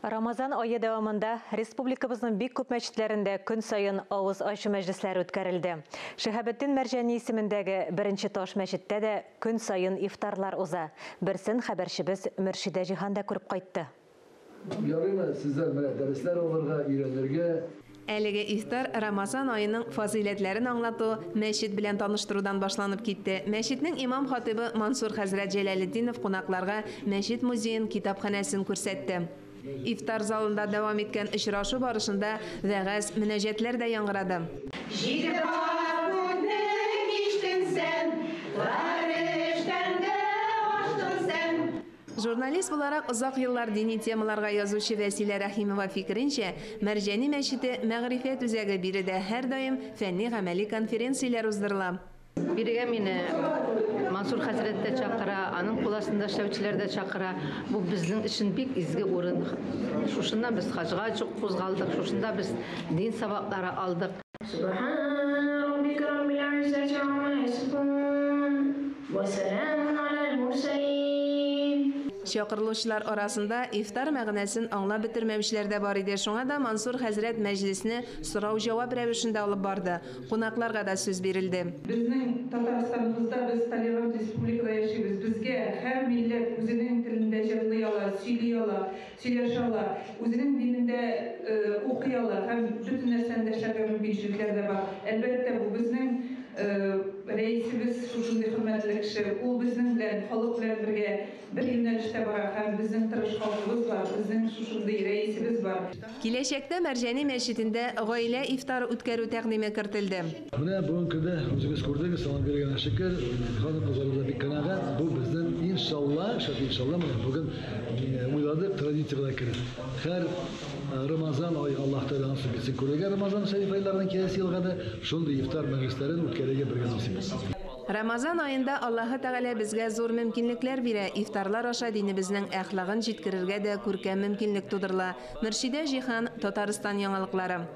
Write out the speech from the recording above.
Рамазан айы дәвамында республикабызның бик күп мәчетләрендә көн сайын авыз ачу мәҗлесләре үткәрелде. Шәһәбетдин Мәрҗани исемендәге беренче таш мәчеттә дә көн сайын ифтарлар уза. Берсен хәбәрчебез Мөршидә Җиһан да күреп кайтты. Ярыймы сезләр менә дәресләр алырга, өйрәнергә? Әлеге ифтар Рамазан айының фазилетләрен аңлату, мәчет белән таныштырудан башланып китте. Мәчетнең имам хатибы Мансур хәзрәт Җәләлетдинов кунакларга мәчет музейын, китапханәсен күрсәтте. Ифтар залында дәвам иткән очрашу барышында вәгазь, мөнәҗәтләр дә яңгырады. Журналист буларак озак еллар дини темаларга язучы Вәсилә Рәхимова фикеренчә, Мәрҗани мәчете мәгърифәт үзәге биредә һәр даим фәнни-гамәли конференцияләр уздырыла. Бирегә мине Мансур хәзрәт тә чакыра, аның куластында эшләүчеләр дә чакыра. Бу безнең өчен бик изге урын. Шушыннан без хаҗга чык кузгалдык, шушында без дин сабаклары алдык. Чакырылучылар арасында ифтар мәгънәсен аңлап бетермәүчеләр дә бар иде. Шуңа да Мансур хәзрәт мәҗлисне сорау-җавап рәвешендә алып барды. Кунакларга да сүз бирелде. Безнең Татарстаныбызда без толерант республикада яшибез. Безгә һәр милләт үзенең телендә җырлый ала, сөйли ала, сөйләшә ала, үзенең динендә укый ала һәм бөтен нәрсәне эшләргә мөмкинлекләр дә бар. Әлбәттә, бу безнең рәисебез шушындый хөрмәтле кеше. Ул безнең белән, халык белән бергә бер юнәлештә бара һәм безнең тырышканлыгыбыз бар, безнең шушындый рәисебез бар. Киләчәктә Мәрҗани мәчетендә гаилә ифтары үткәрү тәкъдиме кертелде. Менә бүгенге көндә үзегез күрдегез, салам биргән шөкер, ханым кызларыбыз бик канәгать. Бу безнең иншалла, менә бүген уйладык, традициягә керде. Һәр Рамазан ай Аллаһ Тәгалә насыйп итсен күрергә Рамазан шәриф айларының киләсе елга да шундый ифтар мәҗлесләрен үткәрергә бергә насыйп итсен. Рамазан айында Аллаһ Тәгалә безгә зур мөмкинлекләр бирә. Ифтарлар аша динебезнең әхлагын җиткерергә дә күркәм мөмкинлек тудырыла. Мөршидә Җиһан, Татарстан яңалыклары.